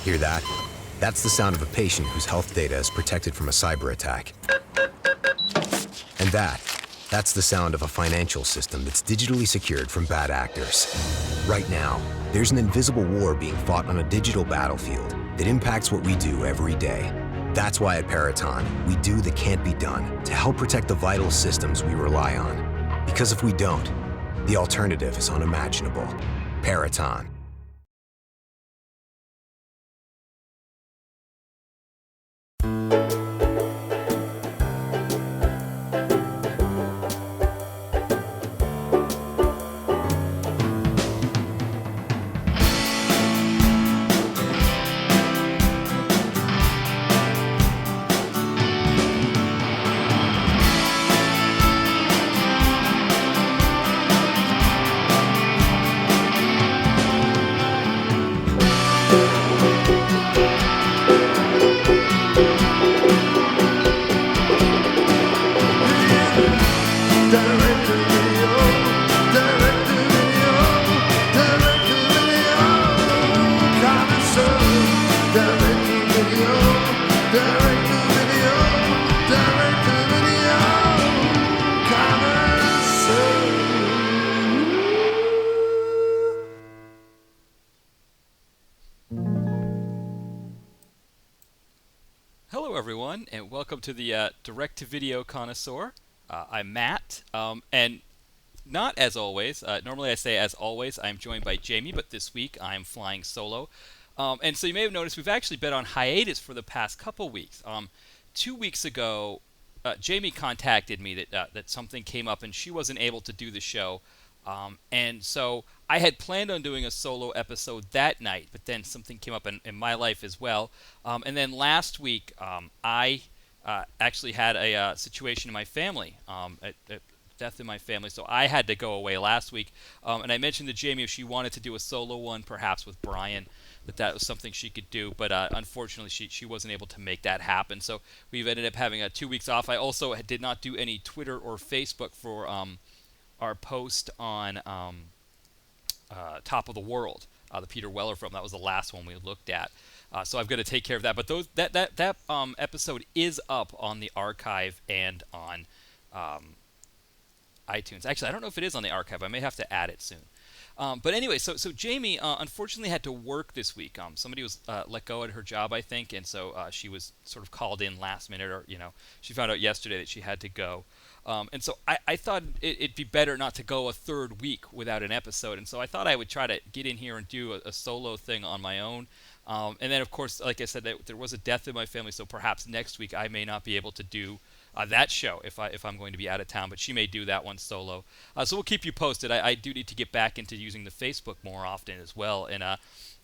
Hear that? That's the sound of a patient whose health data is protected from a cyber attack. And that's the sound of a financial system that's digitally secured from bad actors. Right now, there's an invisible war being fought on a digital battlefield that impacts what we do every day. That's why at Peraton, we do the can't be done to help protect the vital systems we rely on. Because if we don't, the alternative is unimaginable. Peraton. Hello, everyone, and welcome to the Direct-to-Video Connoisseur. I'm Matt, and not as always. Normally I say as always, I'm joined by Jamie, but this week I'm flying solo. And so you may have noticed we've actually been on hiatus for the past couple weeks. 2 weeks ago, Jamie contacted me that something came up and she wasn't able to do the show. And so I had planned on doing a solo episode that night, but then something came up in my life as well. And then last week, I actually had a situation in my family, a death in my family, so I had to go away last week. And I mentioned to Jamie if she wanted to do a solo one, perhaps with Brian, that was something she could do. But unfortunately, she wasn't able to make that happen. So we've ended up having 2 weeks off. I also did not do any Twitter or Facebook for our post on Top of the World, the Peter Weller film. That was the last one we looked at. So I've got to take care of that. But that episode is up on the archive and on iTunes. Actually, I don't know if it is on the archive. I may have to add it soon. But anyway, so Jamie unfortunately had to work this week. Somebody was let go at her job, I think, and so she was sort of called in last minute, or she found out yesterday that she had to go. And so I thought it'd be better not to go a third week without an episode, and so I thought I would try to get in here and do a solo thing on my own. And then, of course, like I said, there was a death in my family, so perhaps next week I may not be able to do that show if I'm going to be out of town, but she may do that one solo. So we'll keep you posted. I do need to get back into using the Facebook more often as well,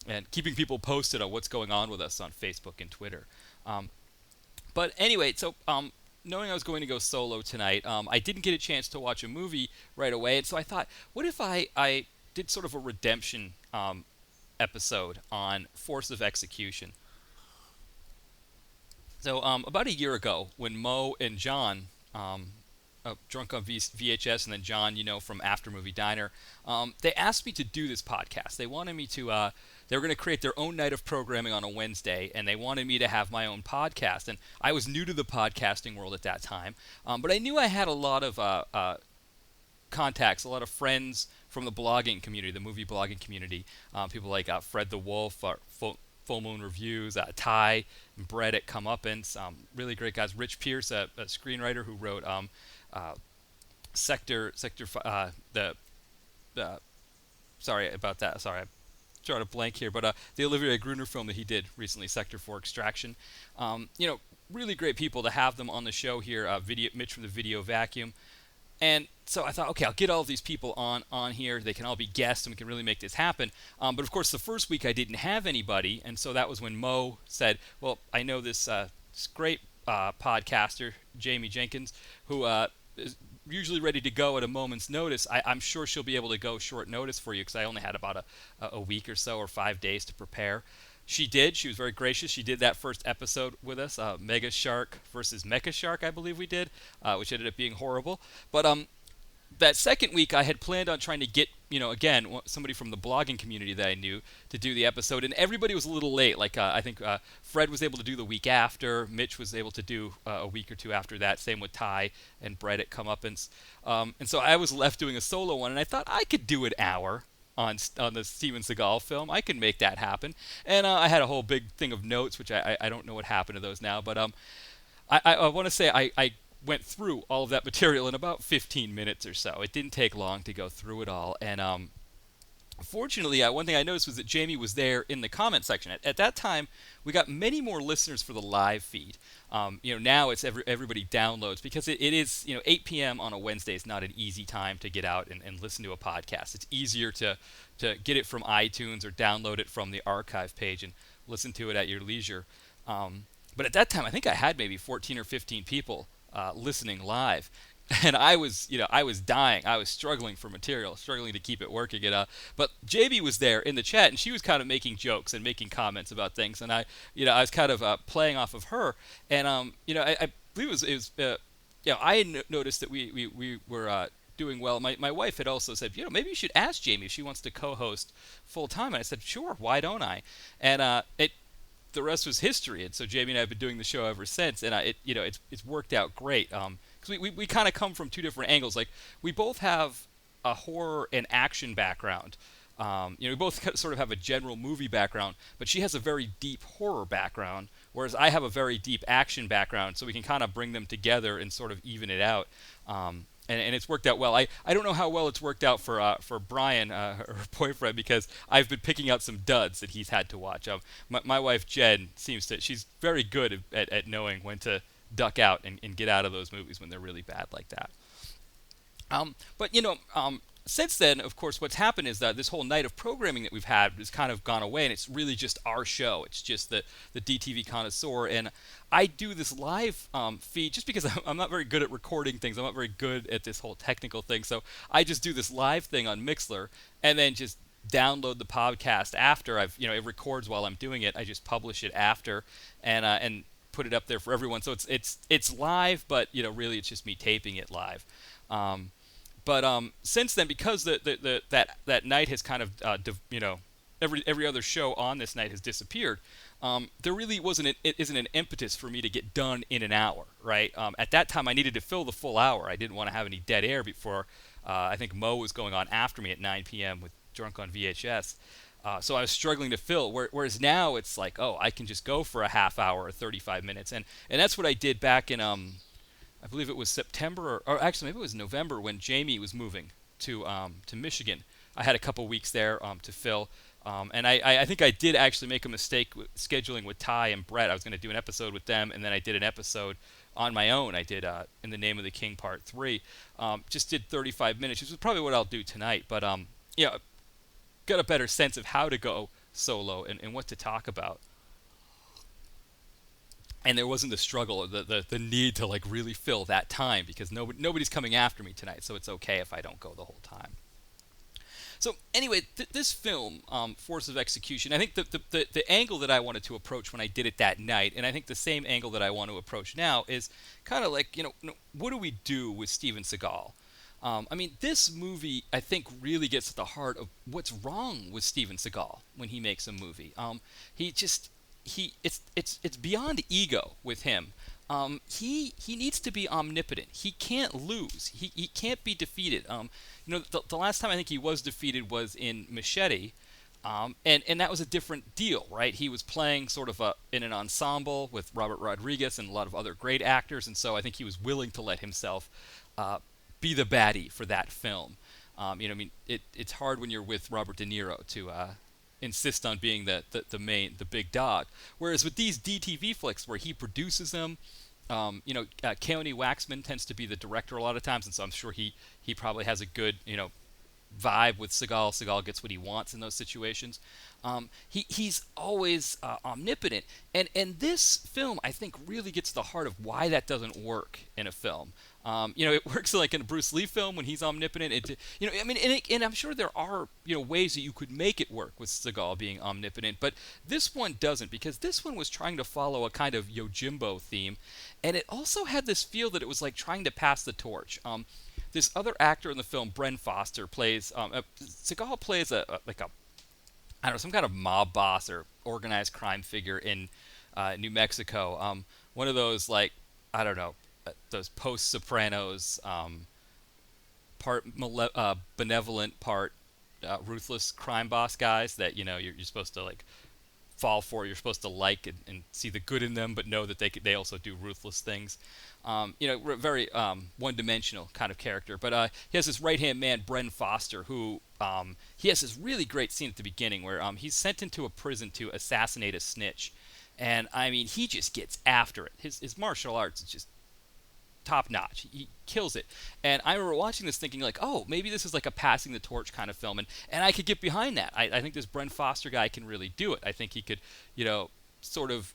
and keeping people posted on what's going on with us on Facebook and Twitter. But anyway, so knowing I was going to go solo tonight, I didn't get a chance to watch a movie right away, and so I thought, what if I did sort of a redemption episode on Force of Execution? So about a year ago, when Mo and John, Drunk on VHS, and then John, from After Movie Diner, they asked me to do this podcast. They wanted me to, they were going to create their own night of programming on a Wednesday, and they wanted me to have my own podcast. And I was new to the podcasting world at that time, but I knew I had a lot of contacts, a lot of friends from the blogging community, the movie blogging community, people like Fred the Wolf, Full Moon Reviews, Ty and Brett at Comeuppance, really great guys. Rich Pierce, a screenwriter who wrote Sector. Sorry about that. Sorry, I'm drawing a blank here. But the Olivier Gruner film that he did recently, Sector for Extraction. Really great people to have them on the show here. Mitch from the Video Vacuum. And so I thought, okay, I'll get all of these people on here. They can all be guests, and we can really make this happen. But of course, the first week I didn't have anybody, and so that was when Mo said, well, I know this great podcaster, Jamie Jenkins, who is usually ready to go at a moment's notice. I'm sure she'll be able to go short notice for you, because I only had about a week or so, or 5 days to prepare. She did. She was very gracious. She did that first episode with us, Mega Shark versus Mecha Shark, I believe we did, which ended up being horrible. But that second week, I had planned on trying to get, again, somebody from the blogging community that I knew to do the episode, and everybody was a little late. Like, I think Fred was able to do the week after, Mitch was able to do a week or two after that, same with Ty and Brett at Comeuppance. And so I was left doing a solo one, and I thought I could do an hour on the Steven Seagal film. I can make that happen. And I had a whole big thing of notes, which I don't know what happened to those now, but I want to say I went through all of that material in about 15 minutes or so. It didn't take long to go through it all. And fortunately, one thing I noticed was that Jamie was there in the comment section. At that time, we got many more listeners for the live feed. Now it's everybody downloads because it is, 8 p.m. on a Wednesday is not an easy time to get out and listen to a podcast. It's easier to get it from iTunes or download it from the archive page and listen to it at your leisure. But at that time, I think I had maybe 14 or 15 people listening live, and I was dying. I was struggling for material, struggling to keep it working. But JB was there in the chat, and she was kind of making jokes and making comments about things, and I was kind of playing off of her, and I believe it was I had noticed that we were doing well. My wife had also said, maybe you should ask Jamie if she wants to co-host full time, and I said, sure, why don't I? And the rest was history, and so Jamie and I have been doing the show ever since, and it's worked out great. Because we kind of come from two different angles. Like, we both have a horror and action background. We both sort of have a general movie background, but she has a very deep horror background, whereas I have a very deep action background. So we can kind of bring them together and sort of even it out. And it's worked out well. I don't know how well it's worked out for Brian, her boyfriend, because I've been picking out some duds that he's had to watch. My wife Jen she's very good at knowing when to duck out and get out of those movies when they're really bad like that. But since then, of course, what's happened is that this whole night of programming that we've had has kind of gone away, and it's really just our show. It's just the DTV Connoisseur, and I do this live feed just because I'm not very good at recording things. I'm not very good at this whole technical thing, so I just do this live thing on Mixlr, and then just download the podcast after it records while I'm doing it. I just publish it after, and put it up there for everyone. So it's live, but really it's just me taping it live. But since then, because that night has kind of every other show on this night has disappeared, there really isn't an impetus for me to get done in an hour, right? At that time, I needed to fill the full hour. I didn't want to have any dead air before I think Mo was going on after me at 9 p.m. with Drunk on VHS. So I was struggling to fill, whereas now it's like, I can just go for a half hour or 35 minutes. And that's what I did back in, I believe it was September, or actually maybe it was November when Jamie was moving to Michigan. I had a couple weeks there to fill. And I think I did actually make a mistake with scheduling with Ty and Brett. I was going to do an episode with them, and then I did an episode on my own. I did In the Name of the King Part 3. Just did 35 minutes, which is probably what I'll do tonight. But, got a better sense of how to go solo and what to talk about. And there wasn't the struggle, the need to like really fill that time, because nobody's coming after me tonight, so it's okay if I don't go the whole time. So anyway, this film, Force of Execution, I think the angle that I wanted to approach when I did it that night, and I think the same angle that I want to approach now, is kind of like, what do we do with Steven Seagal? This movie, I think, really gets at the heart of what's wrong with Steven Seagal when he makes a movie. It's beyond ego with him. He needs to be omnipotent. He can't lose. He can't be defeated. The last time I think he was defeated was in Machete, and that was a different deal, right? He was playing sort of in an ensemble with Robert Rodriguez and a lot of other great actors, and so I think he was willing to let himself be the baddie for that film. It's hard when you're with Robert De Niro to insist on being the big dog. Whereas with these DTV flicks where he produces them, Keone Waxman tends to be the director a lot of times, and so I'm sure he probably has a good vibe with Seagal. Seagal gets what he wants in those situations. He's always omnipotent, and this film I think really gets to the heart of why that doesn't work in a film. It works like in a Bruce Lee film when he's omnipotent. And I'm sure there are ways that you could make it work with Seagal being omnipotent, but this one doesn't, because this one was trying to follow a kind of Yojimbo theme, and it also had this feel that it was like trying to pass the torch. this other actor in the film, Bren Foster, plays Seagal plays like a I don't know, some kind of mob boss or organized crime figure in New Mexico. One of those, like, I don't know, those post Sopranos, benevolent, part ruthless crime boss guys that you're supposed to like fall for. You're supposed to like and see the good in them, but know that they also do ruthless things. Very one-dimensional kind of character. But he has this right-hand man, Bren Foster, who he has this really great scene at the beginning where he's sent into a prison to assassinate a snitch, and I mean he just gets after it. His martial arts is just top notch. He kills it. And I remember watching this thinking like, oh, maybe this is like a passing the torch kind of film, and I could get behind that. I think this Bren Foster guy can really do it. I think he could, sort of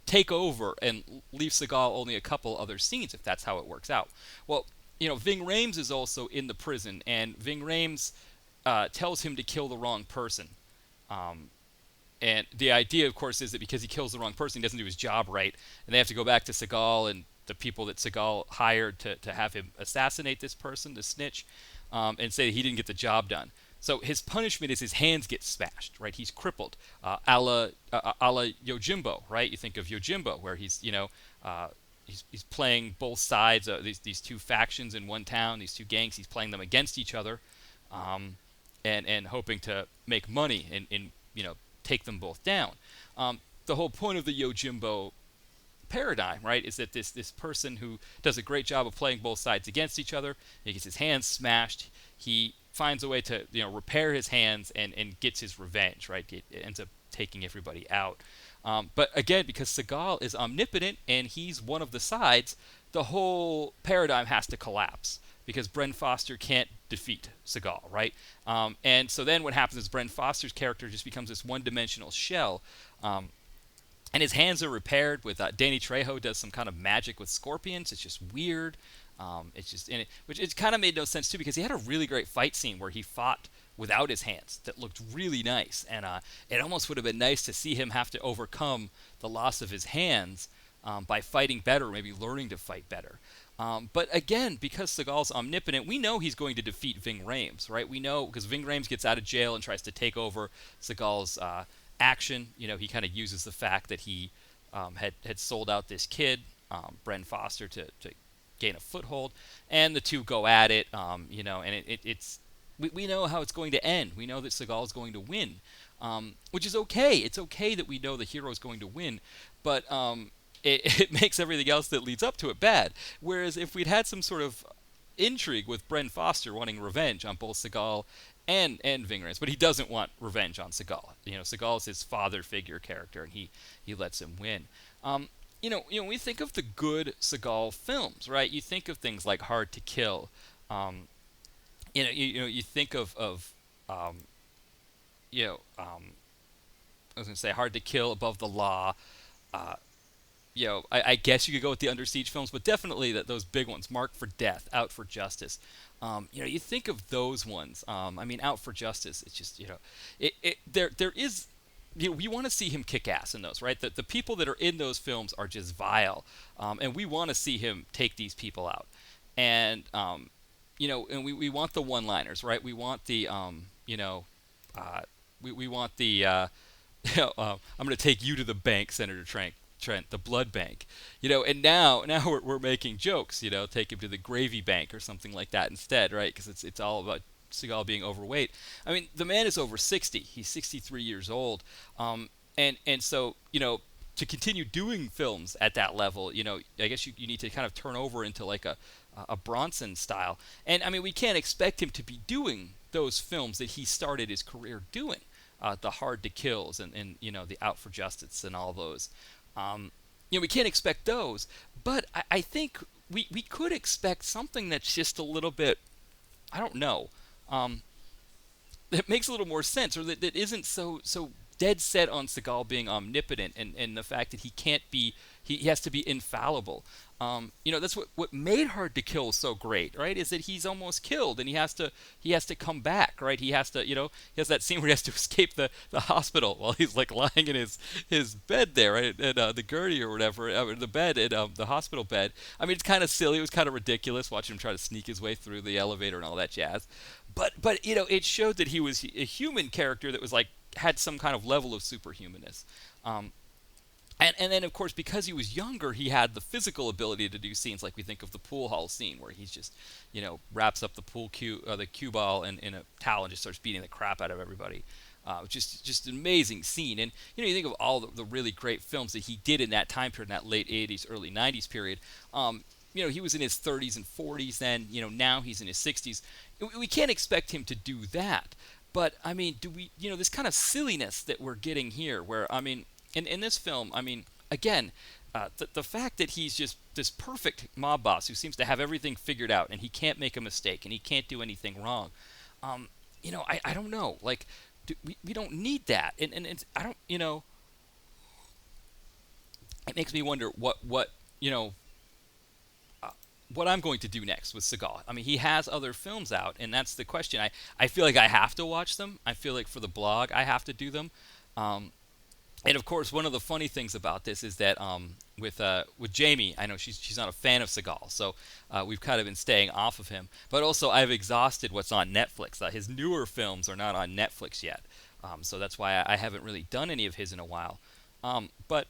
take over and leave Seagal only a couple other scenes if that's how it works out. Well, Ving Rhames is also in the prison, and Ving Rhames tells him to kill the wrong person. And the idea, of course, is that because he kills the wrong person, he doesn't do his job right, and they have to go back to Seagal and the people that Seagal hired to have him assassinate this person, the snitch, and say that he didn't get the job done. So his punishment is his hands get smashed, right? He's crippled, a la Yojimbo, right? You think of Yojimbo, where he's playing both sides of these two factions in one town, these two gangs. He's playing them against each other, and hoping to make money and take them both down. The whole point of the Yojimbo paradigm, right, is that this person who does a great job of playing both sides against each other, he gets his hands smashed, he finds a way to repair his hands and gets his revenge, right? It ends up taking everybody out. But again, because Seagal is omnipotent and he's one of the sides, the whole paradigm has to collapse because Bren Foster can't defeat Seagal, right? And so then what happens is Bren Foster's character just becomes this one-dimensional shell. And his hands are repaired with Danny Trejo does some kind of magic with scorpions. It's just weird. Which it kind of made no sense too because he had a really great fight scene where he fought without his hands that looked really nice, and it almost would have been nice to see him have to overcome the loss of his hands by fighting better, or maybe learning to fight better. But again, because Seagal's omnipotent, we know he's going to defeat Ving Rhames, right? We know because Ving Rhames gets out of jail and tries to take over Seagal's action. He kind of uses the fact that he had sold out this kid, Bren Foster, to gain a foothold, and the two go at it. And we know how it's going to end. We know that Seagal is going to win, which is okay. It's okay that we know the hero is going to win, but it makes everything else that leads up to it bad. Whereas if we'd had some sort of intrigue with Bren Foster wanting revenge on both Seagal and Ving Rhames, but he doesn't want revenge on Seagal. Seagal is his father figure character, and he lets him win. When we think of the good Seagal films, right? You think of things like Hard to Kill. You think of I was going to say Hard to Kill, Above the Law. I guess you could go with the Under Siege films, but definitely those big ones, Marked for Death, Out for Justice. You think of those ones. Out for Justice. It's just there is. We want to see him kick ass in those, right? The people that are in those films are just vile, and we want to see him take these people out. And and we want the one-liners, right? We want the we want the I'm going to take you to the bank, Senator Trent, the blood bank, and now we're making jokes, take him to the gravy bank or something like that instead, right? Because it's all about Seagal being overweight. I mean, the man is over 60. He's 63 years old, and so to continue doing films at that level, I guess you need to kind of turn over into like a Bronson style. And I mean, we can't expect him to be doing those films that he started his career doing, the Hard to Kills and the Out for Justice and all those. We can't expect those, but I think we could expect something that's just a little bit, I don't know, that makes a little more sense, or that isn't so dead set on Seagal being omnipotent, and the fact that he can't be, he has to be infallible. That's what made Hard to Kill so great, right? Is that he's almost killed and he has to come back, right? He has to, he has that scene where he has to escape the hospital while he's like lying in his bed there, right? And the gurney or whatever, the bed at the hospital bed. I mean, it's kind of silly. It was kind of ridiculous watching him try to sneak his way through the elevator and all that jazz. But it showed that he was a human character that was like had some kind of level of superhumanness. And then, of course, because he was younger, he had the physical ability to do scenes like we think of the pool hall scene where he's just, wraps up the the cue ball in a towel and just starts beating the crap out of everybody. Just an amazing scene. And, you think of all the really great films that he did in that time period, in that late 80s, early 90s period. He was in his 30s and 40s then, now he's in his 60s. We can't expect him to do that. But, I mean, do we, this kind of silliness that we're getting here where, I mean, in this film, I mean, again, the fact that he's just this perfect mob boss who seems to have everything figured out and he can't make a mistake and he can't do anything wrong, I don't know. Like, we don't need that. And it's, I don't, it makes me wonder what I'm going to do next with Seagal. I mean, he has other films out, and that's the question. I feel like I have to watch them. I feel like for the blog, I have to do them. And of course, one of the funny things about this is that with Jamie, I know she's not a fan of Seagal, so we've kind of been staying off of him. But also, I've exhausted what's on Netflix. His newer films are not on Netflix yet, so that's why I haven't really done any of his in a while. But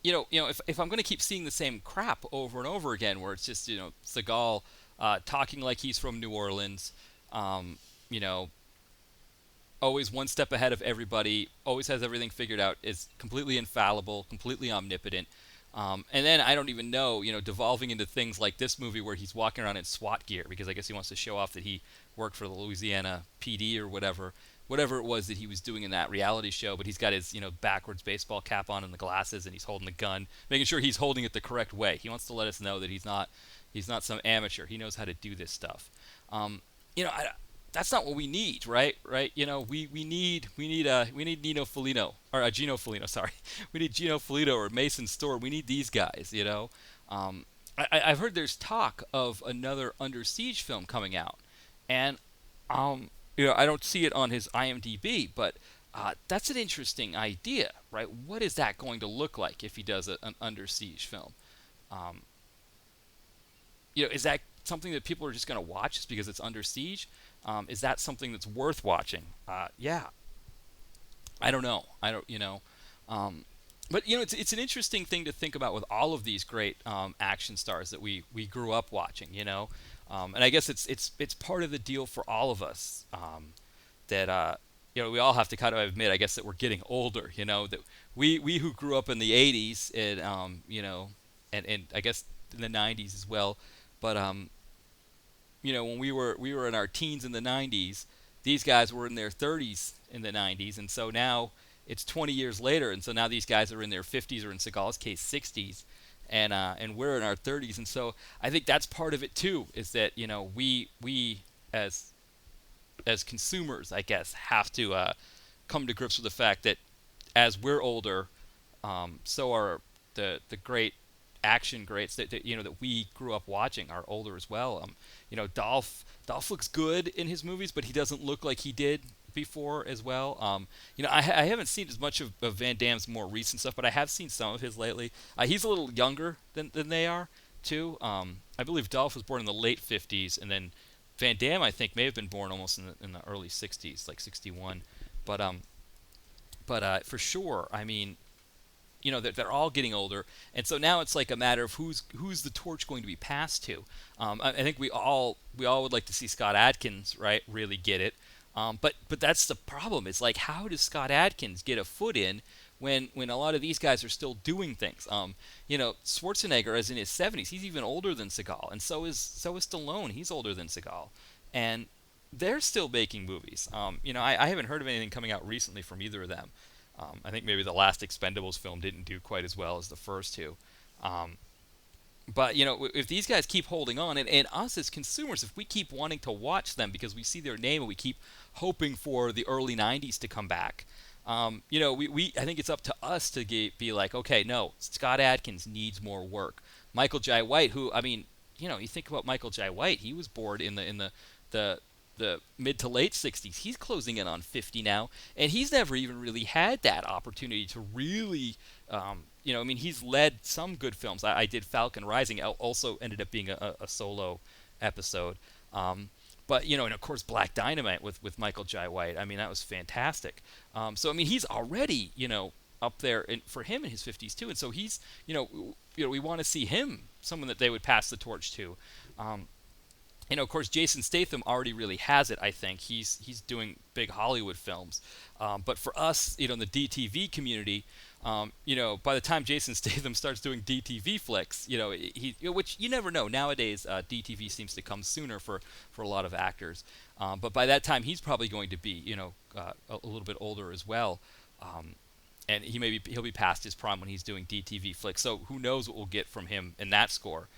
if I'm going to keep seeing the same crap over and over again, where it's just Seagal talking like he's from New Orleans, always one step ahead of everybody, always has everything figured out, is completely infallible, completely omnipotent. And then I don't even know, devolving into things like this movie where he's walking around in SWAT gear because I guess he wants to show off that he worked for the Louisiana PD or whatever it was that he was doing in that reality show. But he's got his, backwards baseball cap on and the glasses, and he's holding the gun, making sure he's holding it the correct way. He wants to let us know that he's not some amateur. He knows how to do this stuff. That's not what we need, right? We need Nino Folino or Gino Folino. Sorry, we need Gino Folino or Mason Storr. We need these guys. I've heard there's talk of another Under Siege film coming out, and I don't see it on his IMDb, but that's an interesting idea, right? What is that going to look like if he does an Under Siege film? Is that something that people are just going to watch just because it's Under Siege? Is that something that's worth watching? Yeah. I don't know. But it's an interesting thing to think about with all of these great action stars that we grew up watching. And I guess it's part of the deal for all of us that we all have to kind of admit, I guess, that we're getting older. That we who grew up in the '80s and and I guess in the '90s as well, but when we were in our teens in the 90s, these guys were in their 30s in the 90s, and so now it's 20 years later, and so now these guys are in their 50s or in Seagal's case 60s, and we're in our 30s, and so I think that's part of it too, is that we as consumers, I guess, have to come to grips with the fact that as we're older, so are the great action greats that we grew up watching are older as well. Dolph looks good in his movies, but he doesn't look like he did before as well. I haven't seen as much of Van Damme's more recent stuff, but I have seen some of his lately. He's a little younger than they are too. I believe Dolph was born in the late 50s, and then Van Damme, I think, may have been born almost in the early 60s, like 61. But for sure, I mean, they're all getting older, and so now it's like a matter of who's the torch going to be passed to. I think we all would like to see Scott Adkins, right, really get it. But that's the problem. It's like, how does Scott Adkins get a foot in when a lot of these guys are still doing things? Schwarzenegger is in his 70s. He's even older than Seagal, and so is Stallone. He's older than Seagal, and they're still making movies. I haven't heard of anything coming out recently from either of them. I think maybe the last Expendables film didn't do quite as well as the first two. But, if these guys keep holding on, and us as consumers, if we keep wanting to watch them because we see their name and we keep hoping for the early 90s to come back, I think it's up to us to be like, okay, no, Scott Adkins needs more work. Michael Jai White, who, I mean, you think about Michael Jai White, he was bored the the mid to late 60s. He's closing in on 50 now, and he's never even really had that opportunity to really, I mean, he's led some good films. I did Falcon Rising, also ended up being a solo episode. But and of course Black Dynamite with Michael Jai White. I mean, that was fantastic. So I mean, he's already up there for him in his 50s too, and so he's we want to see him, someone that they would pass the torch to. Of course, Jason Statham already really has it. I think he's doing big Hollywood films, but for us, in the DTV community, by the time Jason Statham starts doing DTV flicks, which you never know nowadays. DTV seems to come sooner for a lot of actors, but by that time he's probably going to be a little bit older as well, and he'll be past his prime when he's doing DTV flicks. So who knows what we'll get from him in that score.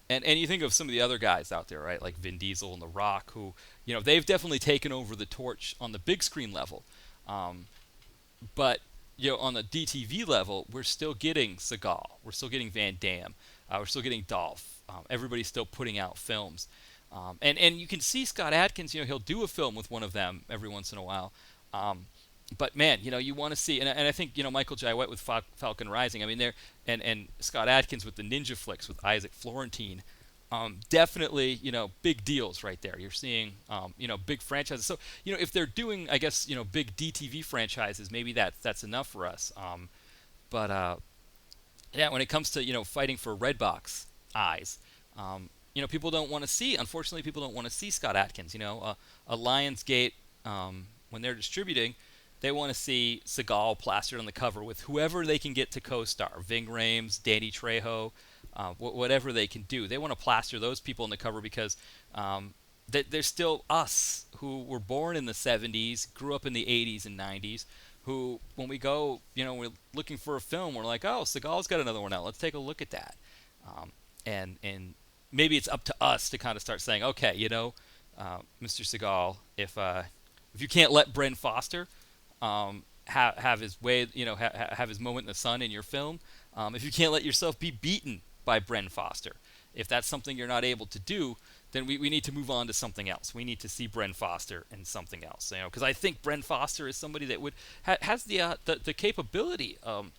And you think of some of the other guys out there, right, like Vin Diesel and The Rock, who they've definitely taken over the torch on the big screen level, but on the DTV level, we're still getting Seagal, we're still getting Van Damme, we're still getting Dolph. Everybody's still putting out films, and you can see Scott Adkins. He'll do a film with one of them every once in a while. But man, you want to see, and I think Michael Jai White with Falcon Rising. I mean, and Scott Adkins with the ninja flicks with Isaac Florentine. Definitely, big deals right there. You're seeing, big franchises. So, if they're doing, I guess, big DTV franchises, maybe that's enough for us. But yeah, when it comes to fighting for Redbox eyes, people don't want to see. Unfortunately, people don't want to see Scott Adkins. A Lionsgate, when they're distributing, they want to see Seagal plastered on the cover with whoever they can get to co-star. Ving Rhames, Danny Trejo, whatever they can do. They want to plaster those people on the cover because they're still us who were born in the 70s, grew up in the 80s and 90s, who, when we go, we're looking for a film, we're like, oh, Seagal's got another one out. Let's take a look at that. And maybe it's up to us to kind of start saying, okay, Mr. Seagal, if you can't let Bren Foster have his way, have his moment in the sun in your film, if you can't let yourself be beaten by Bren Foster, if that's something you're not able to do, then we need to move on to something else. We need to see Bren Foster in something else, because I think Bren Foster is somebody that has the capability of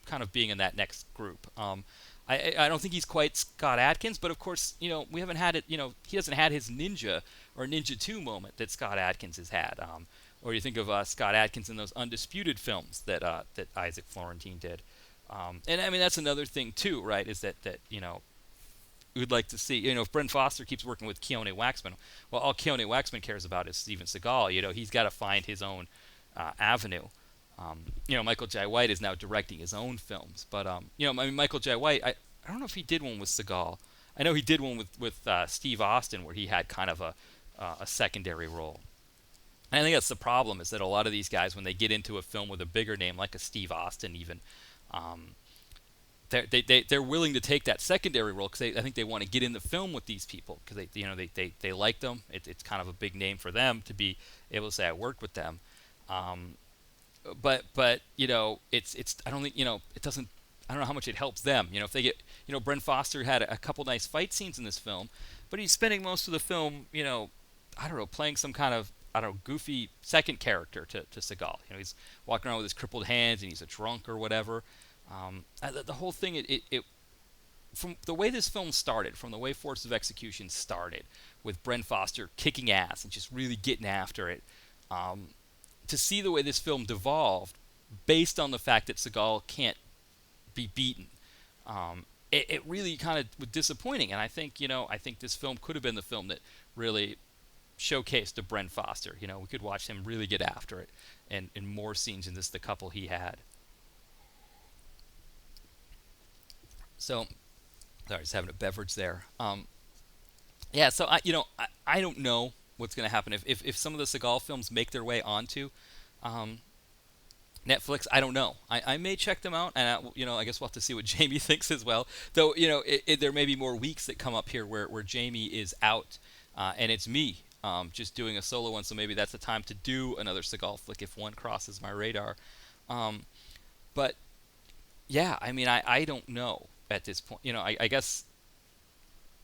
kind of being in that next group. I don't think he's quite Scott Adkins, but of course, we haven't had it. He hasn't had his Ninja or Ninja 2 moment that Scott Adkins has had. Or you think of Scott Adkins in those Undisputed films that Isaac Florentine did. And I mean, that's another thing too, right? Is that we'd like to see, if Bren Foster keeps working with Keone Waxman, well, all Keone Waxman cares about is Steven Seagal. He's got to find his own avenue. Michael Jai White is now directing his own films, but I mean, Michael Jai White, I don't know if he did one with Seagal. I know he did one with Steve Austin where he had kind of a secondary role. And I think that's the problem, is that a lot of these guys, when they get into a film with a bigger name, like a Steve Austin even, they're willing to take that secondary role because I think they want to get in the film with these people because they like them. It's kind of a big name for them to be able to say I worked with them. But it's I don't think it doesn't. I don't know how much it helps them. If they get Bren Foster had a couple nice fight scenes in this film, but he's spending most of the film I don't know, playing some kind of goofy second character to Seagal. He's walking around with his crippled hands and he's a drunk or whatever. The whole thing, it from the way this film started, from the way Force of Execution started, with Bren Foster kicking ass and just really getting after it, to see the way this film devolved based on the fact that Seagal can't be beaten, it really kind of was disappointing. And I think this film could have been the film that really showcased to Bren Foster. We could watch him really get after it, and in more scenes than just the couple he had. So, sorry, just having a beverage there. Yeah, so I don't know what's going to happen if some of the Seagal films make their way onto Netflix. I don't know. I may check them out, and I guess we'll have to see what Jamie thinks as well. Though there may be more weeks that come up here where Jamie is out, and it's me just doing a solo one, so maybe that's the time to do another Seagal flick if one crosses my radar. But yeah, I mean, I don't know at this point. I guess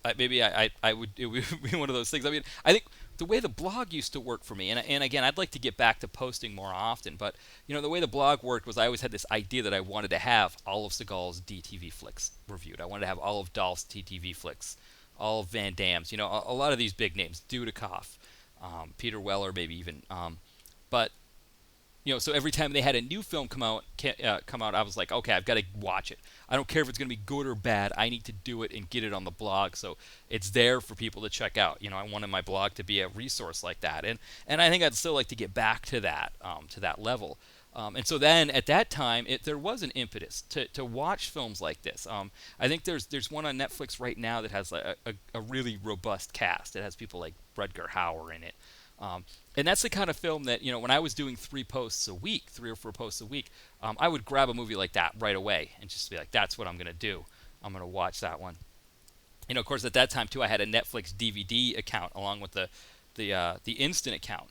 I would, it would be one of those things. I mean, I think the way the blog used to work for me, and again, I'd like to get back to posting more often, but the way the blog worked was I always had this idea that I wanted to have all of Seagal's DTV flicks reviewed. I wanted to have all of Dolph's DTV flicks, all of Van Damme's, a lot of these big names, Dudikoff, Peter Weller, maybe even, but so every time they had a new film come out, I was like, okay, I've got to watch it. I don't care if it's going to be good or bad. I need to do it and get it on the blog, so it's there for people to check out. I wanted my blog to be a resource like that, and I think I'd still like to get back to that level. And so then at that time, there was an impetus to watch films like this. I think there's one on Netflix right now that has a really robust cast. It has people like Rutger Hauer in it. And that's the kind of film that, when I was doing 3 or 4 posts a week, I would grab a movie like that right away and just be like, that's what I'm going to do. I'm going to watch that one. Of course, at that time, too, I had a Netflix DVD account along with the Instant account.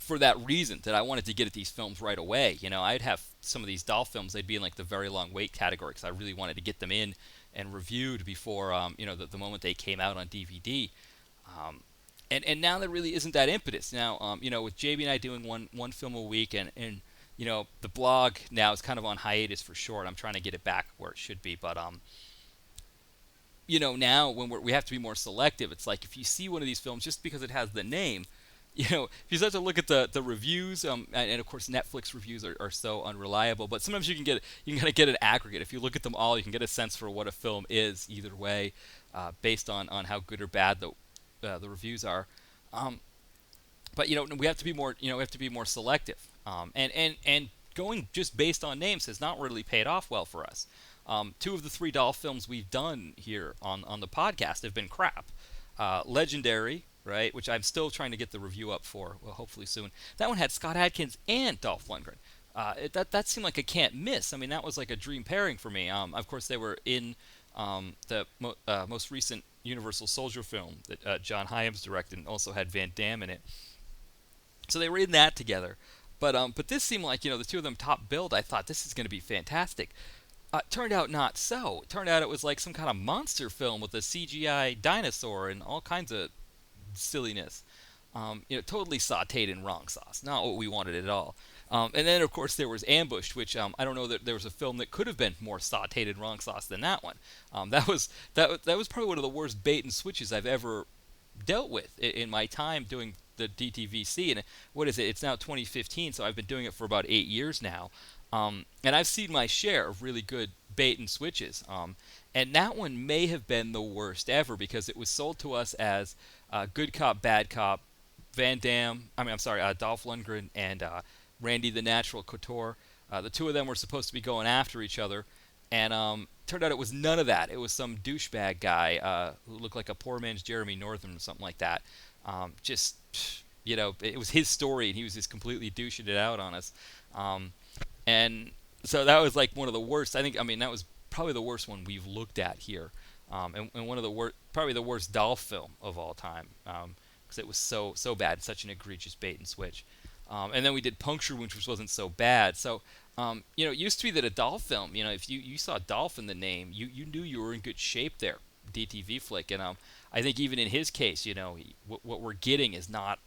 For that reason, that I wanted to get at these films right away. I'd have some of these Dolph films, they'd be in like the very long wait category because I really wanted to get them in and reviewed before, the moment they came out on DVD. And now there really isn't that impetus. Now, with JB and I doing one film a week, and the blog now is kind of on hiatus for short. I'm trying to get it back where it should be, but now when we have to be more selective. It's like if you see one of these films just because it has the name, if you start to look at the reviews, and of course Netflix reviews are so unreliable, but sometimes you can kind of get an aggregate. If you look at them all, you can get a sense for what a film is either way, based on how good or bad the reviews are. But we have to be more selective. And going just based on names has not really paid off well for us. 2 of the 3 Dolph films we've done here on the podcast have been crap. Legendary, right, which I'm still trying to get the review up for, well, hopefully soon. That one had Scott Adkins and Dolph Lundgren. That seemed like a can't miss. I mean, that was like a dream pairing for me. Of course, they were in the most recent Universal Soldier film that John Hyams directed, and also had Van Damme in it. So they were in that together. But this seemed like, the 2 of them top billed. I thought this is going to be fantastic. Turned out not so. Turned out it was like some kind of monster film with a CGI dinosaur and all kinds of silliness. Totally sautéed in wrong sauce. Not what we wanted at all. And then, of course, there was Ambushed, which I don't know that there was a film that could have been more sautéed in wrong sauce than that one. That was probably one of the worst bait and switches I've ever dealt with in my time doing the DTVC. And what is it? It's now 2015, so I've been doing it for about 8 years now. And I've seen my share of really good bait and switches. And that one may have been the worst ever because it was sold to us as good cop, bad cop, Dolph Lundgren and Randy the Natural Couture. The 2 of them were supposed to be going after each other, and turned out it was none of that. It was some douchebag guy who looked like a poor man's Jeremy Northam or something like that. It was his story, and he was just completely douching it out on us. And so that was like one of the worst. That was probably the worst one we've looked at here, and one of the probably the worst Dolph film of all time, because it was so bad, such an egregious bait and switch. And then we did Puncture Wound, which wasn't so bad. So, it used to be that a Dolph film, if you saw Dolph in the name, you knew you were in good shape there, DTV flick. And I think even in his case, what we're getting is not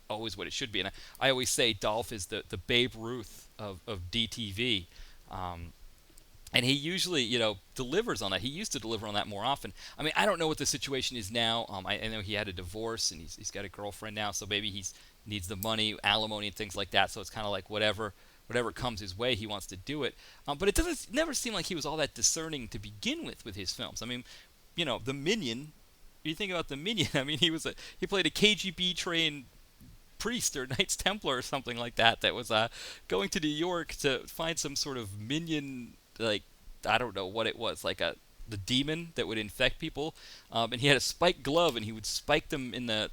always what it should be. And I always say Dolph is the Babe Ruth of DTV. And he usually, delivers on that. He used to deliver on that more often. I mean, I don't know what the situation is now. I know he had a divorce and he's got a girlfriend now, so maybe he's needs the money, alimony, and things like that. So it's kind of like whatever comes his way, he wants to do it. But it never seem like he was all that discerning to begin with his films. I mean, the Minion. You think about the Minion. I mean, he played a KGB trained priest or Knights Templar or something like that was going to New York to find some sort of minion, like I don't know what it was, like the demon that would infect people, and he had a spiked glove and he would spike them in the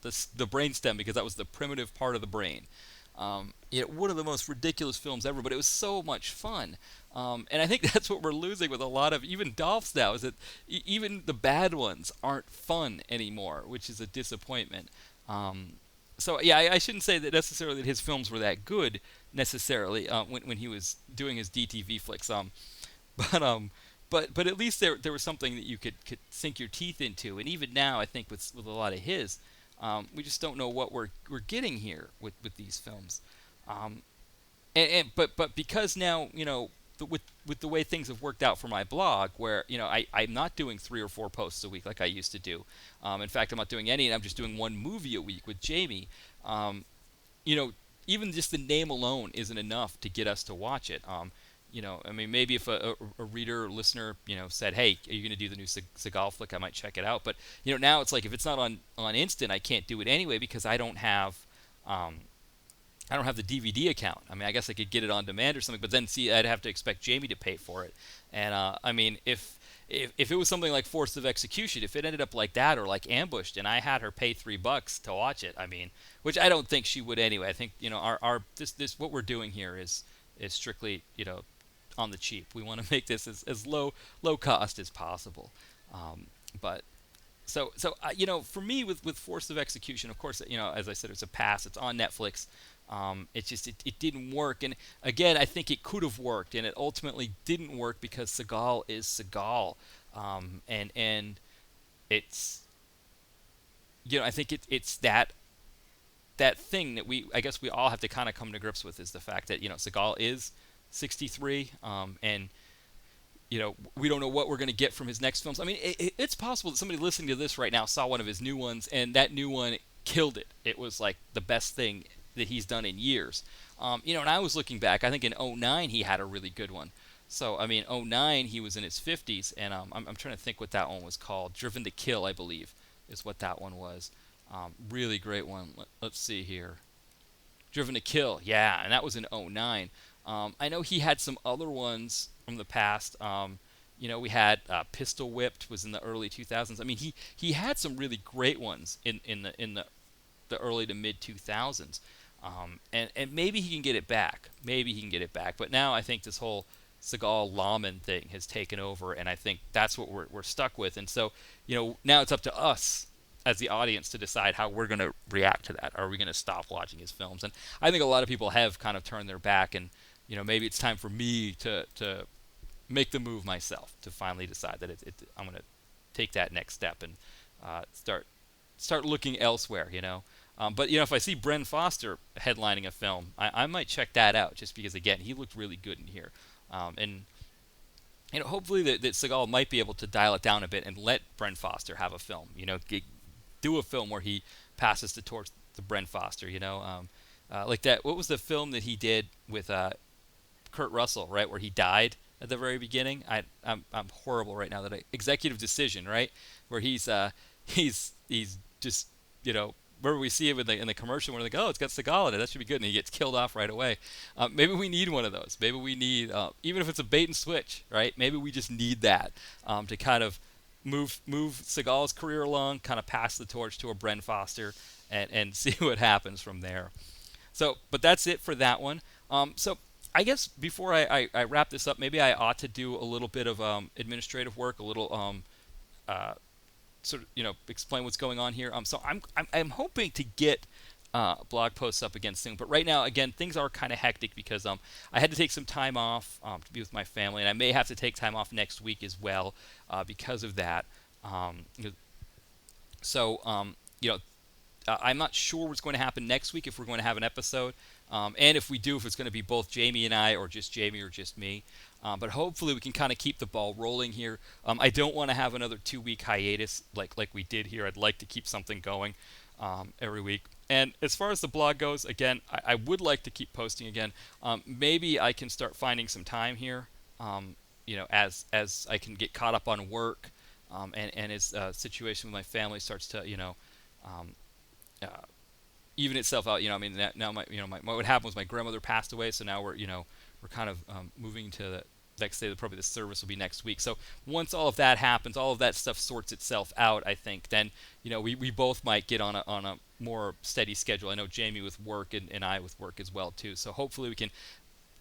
brainstem because that was the primitive part of the brain. One of the most ridiculous films ever, but it was so much fun. And I think that's what we're losing with a lot of even Dolphs now, is that even the bad ones aren't fun anymore, which is a disappointment. So yeah, I shouldn't say that necessarily that his films were that good necessarily when he was doing his DTV flicks. But but at least there was something that you could sink your teeth into. And even now, I think with a lot of his, we just don't know what we're getting here with these films. Um, but because now with the way things have worked out for my blog, where I'm not doing 3 or 4 posts a week like I used to do. In fact, I'm not doing any, and I'm just doing one movie a week with Jamie. Um, you know, Even just the name alone isn't enough to get us to watch it. I mean, maybe if a reader or listener, said, "Hey, are you going to do the new Seagal flick?" I might check it out. But now it's like if it's not on Instant, I can't do it anyway because um, I don't have the DVD account. I mean, I guess I could get it on demand or something, but then see, I'd have to expect Jamie to pay for it. And I mean, if it was something like Force of Execution, if it ended up like that or like Ambushed, and I had her pay $3 to watch it, I mean, which I don't think she would anyway. I think our this what we're doing here is strictly on the cheap. We want to make this as low cost as possible. But for me with Force of Execution, of course, as I said, it's a pass. It's on Netflix. It didn't work, and again, I think it could have worked, and it ultimately didn't work because Seagal is Seagal, and it's I think it's that thing that I guess we all have to kind of come to grips with, is the fact that Seagal is 63, and we don't know what we're going to get from his next films. I mean, it's possible that somebody listening to this right now saw one of his new ones, and that new one killed it. It was like the best thing that he's done in years. And I was looking back. I think in '09 he had a really good one. So, I mean, '09 he was in his 50s, and I'm trying to think what that one was called. Driven to Kill, I believe, is what that one was. Really great one. Let's see here. Driven to Kill, yeah, and that was in '09. I know he had some other ones from the past. We had Pistol Whipped was in the early 2000s. I mean, he had some really great ones in the early to mid 2000s. And maybe he can get it back. Maybe he can get it back. But now I think this whole Seagal Lawman thing has taken over, and I think that's what we're stuck with. And so, now it's up to us as the audience to decide how we're going to react to that. Are we going to stop watching his films? And I think a lot of people have kind of turned their back, and maybe it's time for me to make the move myself, to finally decide that I'm going to take that next step and start looking elsewhere. But if I see Bren Foster headlining a film, I might check that out, just because again he looked really good in here, and hopefully that Seagal might be able to dial it down a bit and let Bren Foster have a film. Do a film where he passes the torch to Bren Foster. Like that. What was the film that he did with Kurt Russell, right, where he died at the very beginning? I'm horrible right now. Executive Decision, right, where he's just Remember we see him in the commercial when they're like, oh, it's got Seagal in it, that should be good, and he gets killed off right away. Maybe we need one of those. Maybe we need, even if it's a bait and switch, right? Maybe we just need that to kind of move Seagal's career along, kind of pass the torch to a Bren Foster, and see what happens from there. So, but that's it for that one. So I guess before I wrap this up, maybe I ought to do a little bit of administrative work, a little sort of explain what's going on here. So I'm hoping to get blog posts up again soon, but right now, again, things are kind of hectic because I had to take some time off to be with my family, and I may have to take time off next week as well because of that. I'm not sure what's going to happen next week, if we're going to have an episode, and if we do, if it's going to be both Jamie and I, or just Jamie or just me. But hopefully we can kind of keep the ball rolling here. I don't want to have another 2-week hiatus like we did here. I'd like to keep something going every week. And as far as the blog goes, again, I would like to keep posting again. Maybe I can start finding some time here, as I can get caught up on work, and as situation with my family starts to, even itself out. I mean, now what happened was my grandmother passed away, so now we're kind of moving to the next day. Probably the service will be next week. So once all of that happens, all of that stuff sorts itself out, I think, then we both might get on a more steady schedule. I know Jamie with work and I with work as well too. So hopefully we can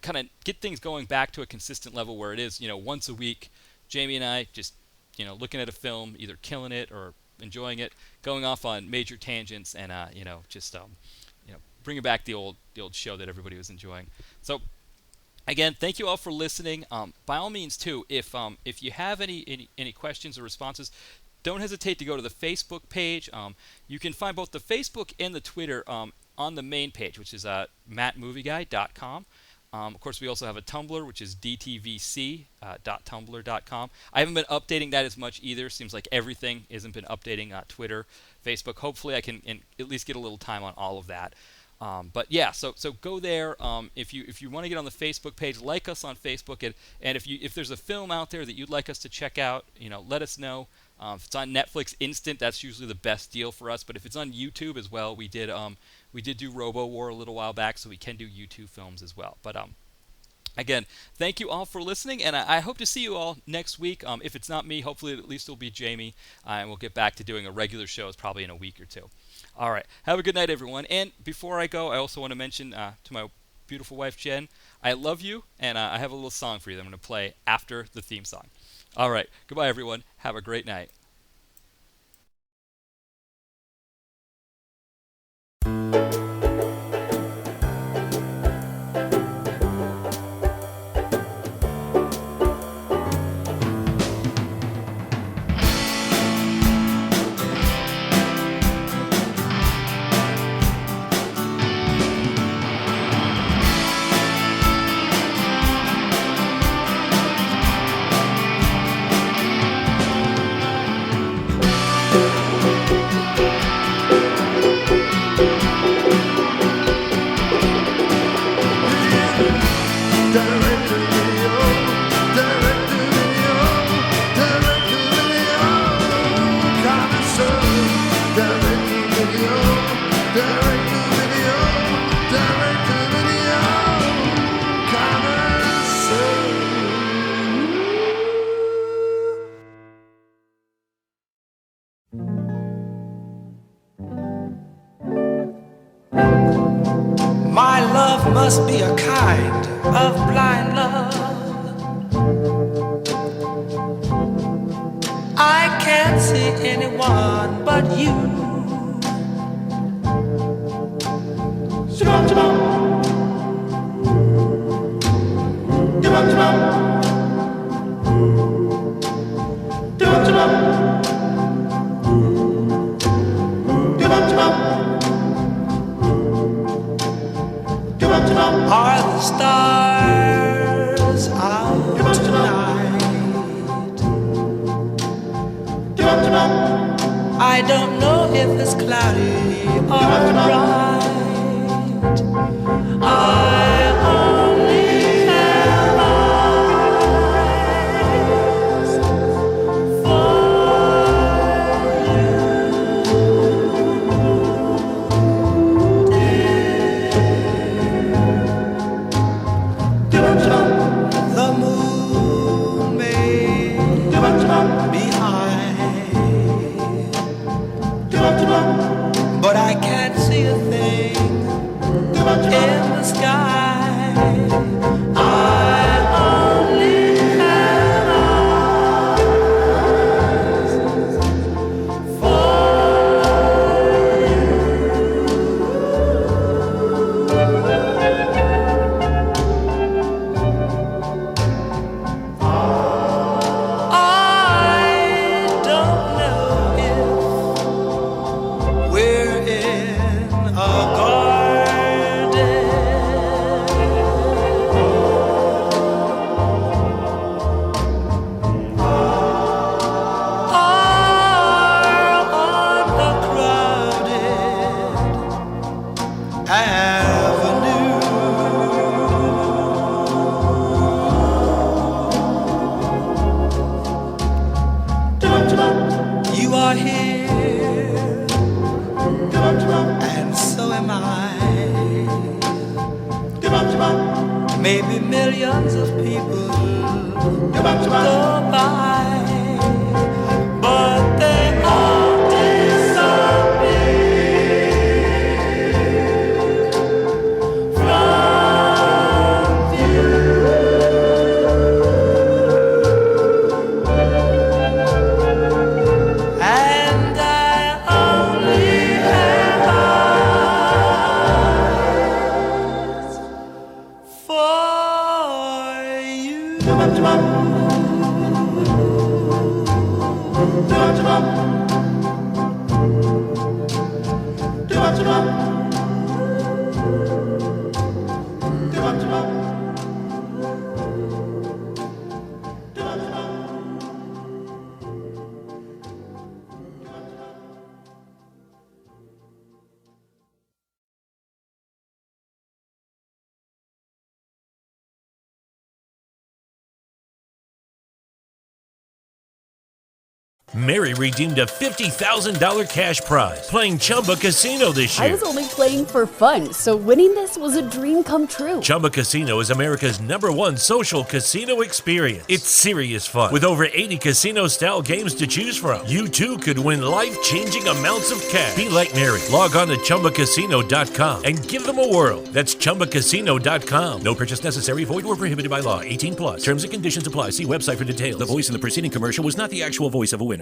kind of get things going back to a consistent level where it is once a week, Jamie and I just looking at a film, either killing it or enjoying it, going off on major tangents, and just bringing back the old show that everybody was enjoying. So again, thank you all for listening. By all means, too, if you have any questions or responses, don't hesitate to go to the Facebook page. You can find both the Facebook and the Twitter on the main page, which is mattmovieguy.com. Of course, we also have a Tumblr, which is dtvc.tumblr.com. I haven't been updating that as much either. Seems like everything hasn't been updating Twitter, Facebook. Hopefully, I can at least get a little time on all of that. But yeah, so go there. If you want to get on the Facebook page, like us on Facebook, and if there's a film out there that you'd like us to check out, let us know. If it's on Netflix Instant, that's usually the best deal for us. But if it's on YouTube as well, we did do Robo War a little while back, so we can do YouTube films as well. But again, thank you all for listening, and I hope to see you all next week. If it's not me, hopefully at least it'll be Jamie, and we'll get back to doing a regular show probably in a week or two. All right, have a good night, everyone. And before I go, I also want to mention to my beautiful wife, Jen, I love you, and I have a little song for you that I'm going to play after the theme song. All right, goodbye, everyone. Have a great night. My love must be a kind of blind love. I can't see anyone but you. Shabam, shabam. Shabam, shabam. Shabam, shabam. Shabam, shabam. Are the stars out tonight? I don't know if it's cloudy or bright. I only have eyes for the moon may be high, but I can't see a thing in the sky. I only have eyes for you are here, and so am I. Maybe millions of people go by, but they all disappear from view. And I Mary redeemed a $50,000 cash prize playing Chumba Casino this year. I was only playing for fun, so winning this was a dream come true. Chumba Casino is America's #1 social casino experience. It's serious fun. With over 80 casino-style games to choose from, you too could win life-changing amounts of cash. Be like Mary. Log on to ChumbaCasino.com and give them a whirl. That's ChumbaCasino.com. No purchase necessary. Void or prohibited by law. 18+. Terms and conditions apply. See website for details. The voice in the preceding commercial was not the actual voice of a winner.